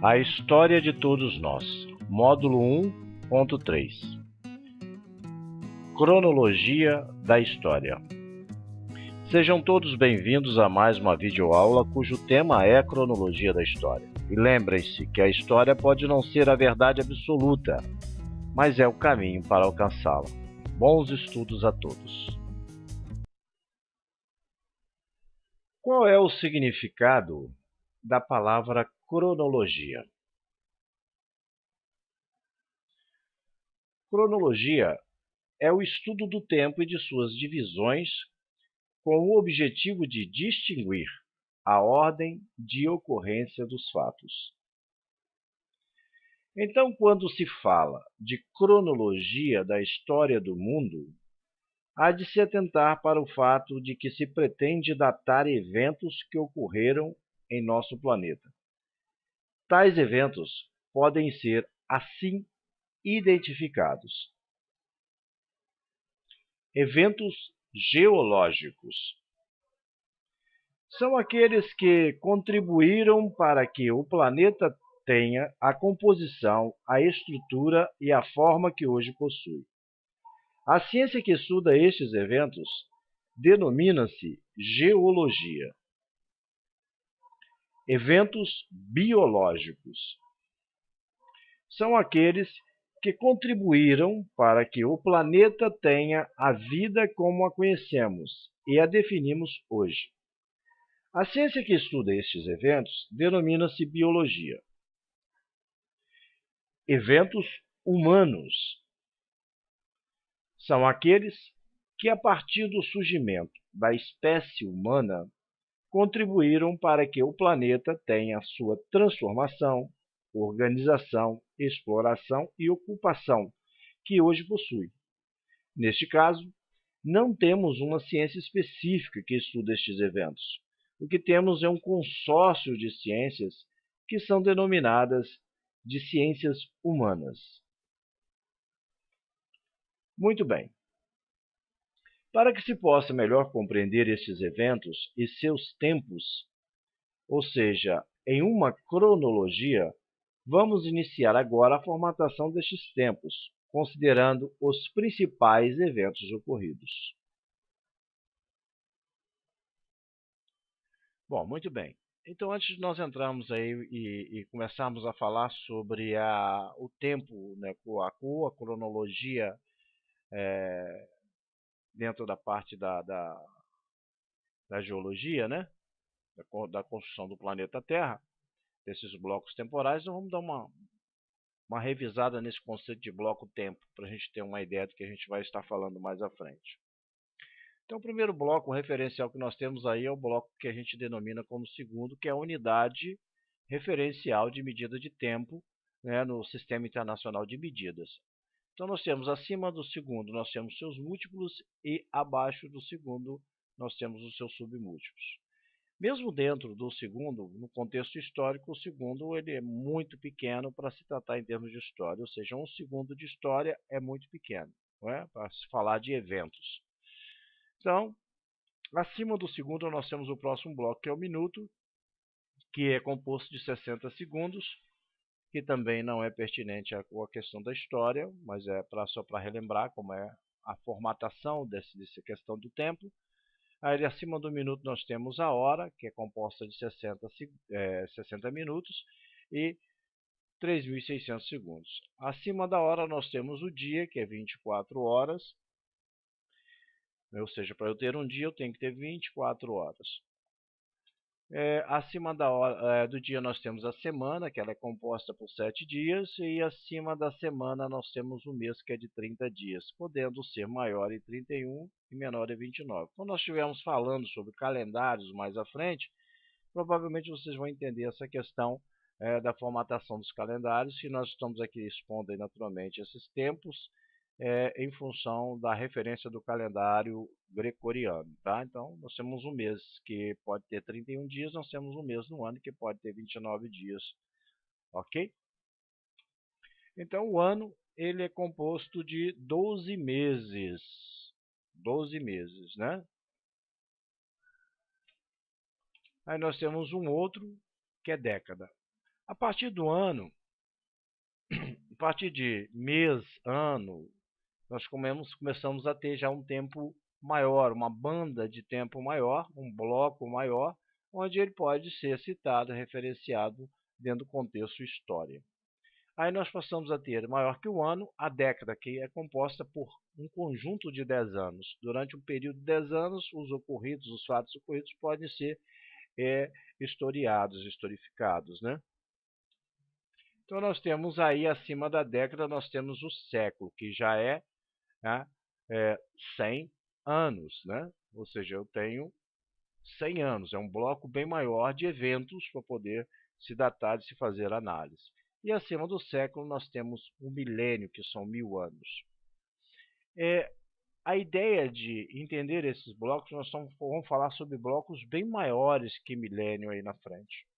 A História de Todos Nós, Módulo 1.3. Cronologia da História. Sejam todos bem-vindos a mais uma videoaula cujo tema é Cronologia da História. E lembrem-se que a história pode não ser a verdade absoluta, mas é o caminho para alcançá-la. Bons estudos a todos. Qual é o significado da palavra cronologia? Cronologia é o estudo do tempo e de suas divisões com o objetivo de distinguir a ordem de ocorrência dos fatos. Então, quando se fala de cronologia da história do mundo, há de se atentar para o fato de que se pretende datar eventos que ocorreram em nosso planeta. Tais eventos podem ser, assim, identificados. Eventos geológicos são aqueles que contribuíram para que o planeta tenha a composição, a estrutura e a forma que hoje possui. A ciência que estuda estes eventos denomina-se geologia. Eventos biológicos são aqueles que contribuíram para que o planeta tenha a vida como a conhecemos e a definimos hoje. A ciência que estuda estes eventos denomina-se biologia. Eventos humanos são aqueles que, a partir do surgimento da espécie humana, contribuíram para que o planeta tenha a sua transformação, organização, exploração e ocupação que hoje possui. Neste caso, não temos uma ciência específica que estuda estes eventos. O que temos é um consórcio de ciências que são denominadas de ciências humanas. Muito bem. Para que se possa melhor compreender estes eventos e seus tempos, ou seja, em uma cronologia, vamos iniciar agora a formatação destes tempos, considerando os principais eventos ocorridos. Bom, muito bem. Então, antes de nós entrarmos aí e começarmos a falar sobre o tempo, né, a cronologia dentro da parte da geologia, né, da construção do planeta Terra, desses blocos temporais, nós vamos dar uma revisada nesse conceito de bloco-tempo, para a gente ter uma ideia do que a gente vai estar falando mais à frente. Então, o primeiro bloco, o referencial que nós temos aí é o bloco que a gente denomina como segundo, que é a unidade referencial de medida de tempo, né, no Sistema Internacional de Medidas. Então, nós temos acima do segundo, nós temos seus múltiplos e abaixo do segundo, nós temos os seus submúltiplos. Mesmo dentro do segundo, no contexto histórico, o segundo ele é muito pequeno para se tratar em termos de história, ou seja, um segundo de história é muito pequeno, não é? Para se falar de eventos. Então, acima do segundo, nós temos o próximo bloco, que é o minuto, que é composto de 60 segundos, que também não é pertinente à questão da história, mas é só para relembrar como é a formatação dessa questão do tempo. Aí, acima do minuto, nós temos a hora, que é composta de 60 minutos e 3.600 segundos. Acima da hora, nós temos o dia, que é 24 horas. Ou seja, para eu ter um dia, eu tenho que ter 24 horas. Acima da hora, do dia, nós temos a semana, que ela é composta por 7 dias. E acima da semana, nós temos o mês, que é de 30 dias, podendo ser maior em 31 e menor em 29. Quando nós estivermos falando sobre calendários mais à frente, provavelmente vocês vão entender essa questão da formatação dos calendários, e nós estamos aqui expondo aí, naturalmente, esses tempos em função da referência do calendário gregoriano, tá? Então, nós temos um mês que pode ter 31 dias, nós temos um mês no ano que pode ter 29 dias, ok? Então, o ano ele é composto de 12 meses, 12 meses, né? Aí nós temos um outro que é década. A partir do ano, a partir de mês, ano, nós começamos a ter já um tempo maior, uma banda de tempo maior, um bloco maior, onde ele pode ser citado, referenciado dentro do contexto história. Aí nós passamos a ter, maior que o ano, a década, que é composta por um conjunto de 10 anos. Durante um período de 10 anos, os fatos ocorridos podem ser historificados, né? Então nós temos aí, acima da década, nós temos o século, que já né, 100 anos, né? Ou seja, eu tenho 100 anos, é um bloco bem maior de eventos para poder se datar e se fazer análise. E acima do século nós temos o milênio, que são 1000 anos. A ideia de entender esses blocos, nós vamos falar sobre blocos bem maiores que milênio aí na frente.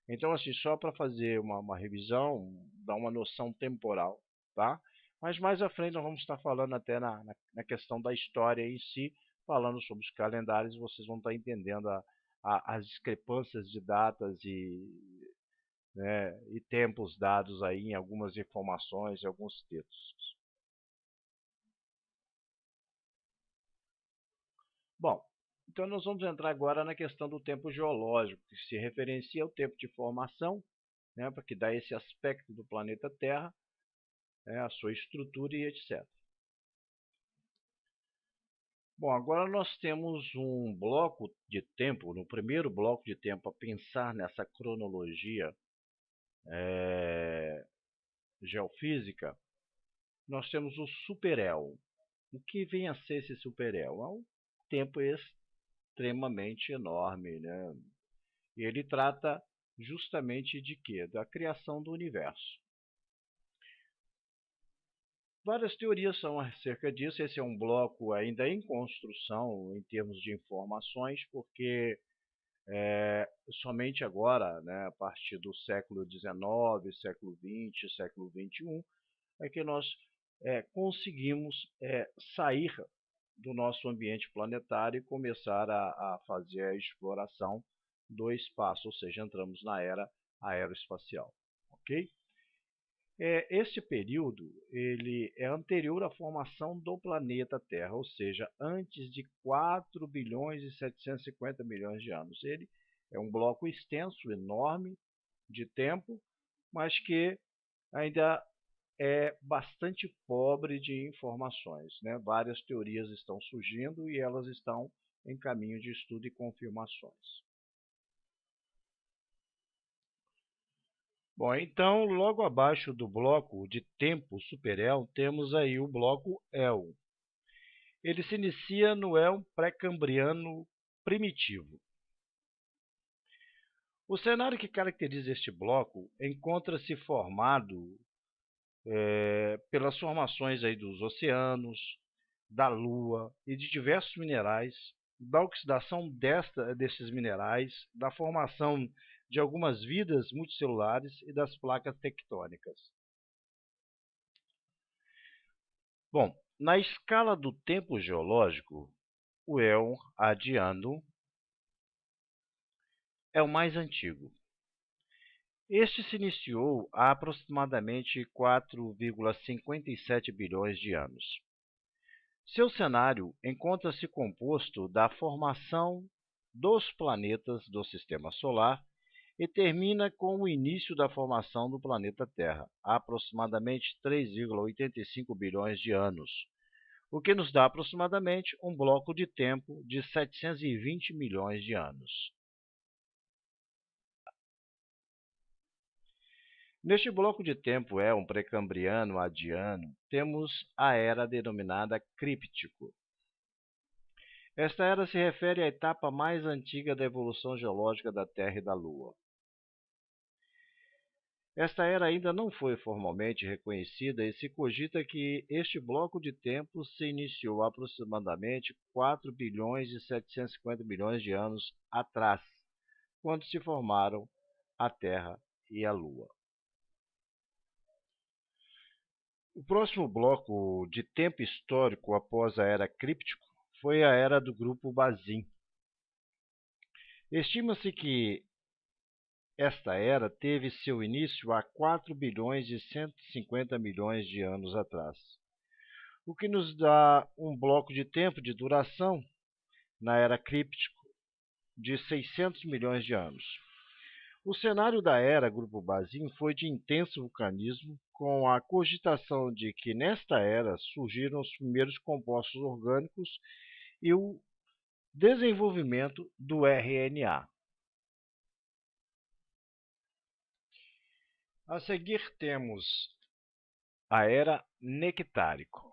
Então, assim, só para fazer uma revisão, dar uma noção temporal, tá? Mas mais à frente nós vamos estar falando até na questão da história em si, falando sobre os calendários, vocês vão estar entendendo as discrepâncias de datas e tempos dados aí em algumas informações e alguns textos. Bom, então nós vamos entrar agora na questão do tempo geológico, que se referencia ao tempo de formação, né, porque dá esse aspecto do planeta Terra, a sua estrutura e etc. Bom, agora nós temos um bloco de tempo, no primeiro bloco de tempo, a pensar nessa cronologia geofísica, nós temos o superel. O que vem a ser esse superel? É um tempo extremamente enorme, né? E ele trata justamente de quê? Da criação do universo. Várias teorias são acerca disso. Esse é um bloco ainda em construção em termos de informações, porque somente agora, né, a partir do século XIX, século XX, século XXI, é que nós conseguimos sair do nosso ambiente planetário e começar a fazer a exploração do espaço, ou seja, entramos na era aeroespacial. Ok? Este período ele é anterior à formação do planeta Terra, ou seja, antes de 4 bilhões e 750 milhões de anos. Ele é um bloco extenso, enorme de tempo, mas que ainda é bastante pobre de informações, né? Várias teorias estão surgindo e elas estão em caminho de estudo e confirmações. Bom, então, logo abaixo do bloco de tempo superel, temos aí o bloco El. Ele se inicia no El pré-cambriano primitivo. O cenário que caracteriza este bloco encontra-se formado pelas formações aí dos oceanos, da Lua e de diversos minerais, da oxidação desses minerais, da formação de algumas vidas multicelulares e das placas tectônicas. Bom, na escala do tempo geológico, o El Adiano é o mais antigo. Este se iniciou há aproximadamente 4,57 bilhões de anos. Seu cenário encontra-se composto da formação dos planetas do Sistema Solar e termina com o início da formação do planeta Terra, há aproximadamente 3,85 bilhões de anos, o que nos dá aproximadamente um bloco de tempo de 720 milhões de anos. Neste bloco de tempo um pré-cambriano adiano, temos a era denominada Críptico. Esta era se refere à etapa mais antiga da evolução geológica da Terra e da Lua. Esta era ainda não foi formalmente reconhecida e se cogita que este bloco de tempo se iniciou há aproximadamente 4 bilhões e 750 milhões de anos atrás, quando se formaram a Terra e a Lua. O próximo bloco de tempo histórico após a era Críptico foi a era do grupo Bazin. Estima-se que Esta era teve seu início há 4 bilhões e 150 milhões de anos atrás, o que nos dá um bloco de tempo de duração na era Críptico de 600 milhões de anos. O cenário da era Grupo Bazin foi de intenso vulcanismo, com a cogitação de que nesta era surgiram os primeiros compostos orgânicos e o desenvolvimento do RNA. A seguir temos a era Nectárico.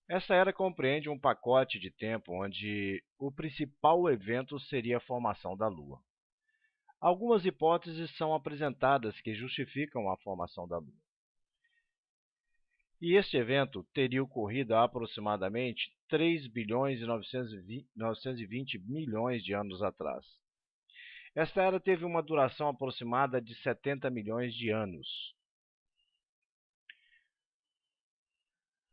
Essa era compreende um pacote de tempo onde o principal evento seria a formação da Lua. Algumas hipóteses são apresentadas que justificam a formação da Lua. E este evento teria ocorrido há aproximadamente 3 bilhões e 920 milhões de anos atrás. Esta era teve uma duração aproximada de 70 milhões de anos.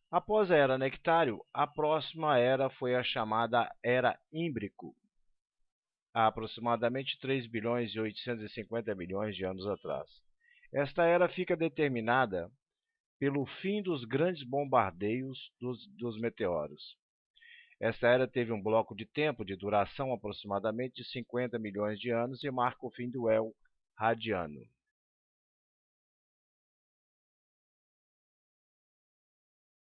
Após a Era Nectário, a próxima era foi a chamada Era Ímbrico, há aproximadamente 3 bilhões e 850 milhões de anos atrás. Esta era fica determinada pelo fim dos grandes bombardeios dos meteoros. Esta era teve um bloco de tempo de duração aproximadamente de 50 milhões de anos e marca o fim do El Radiano.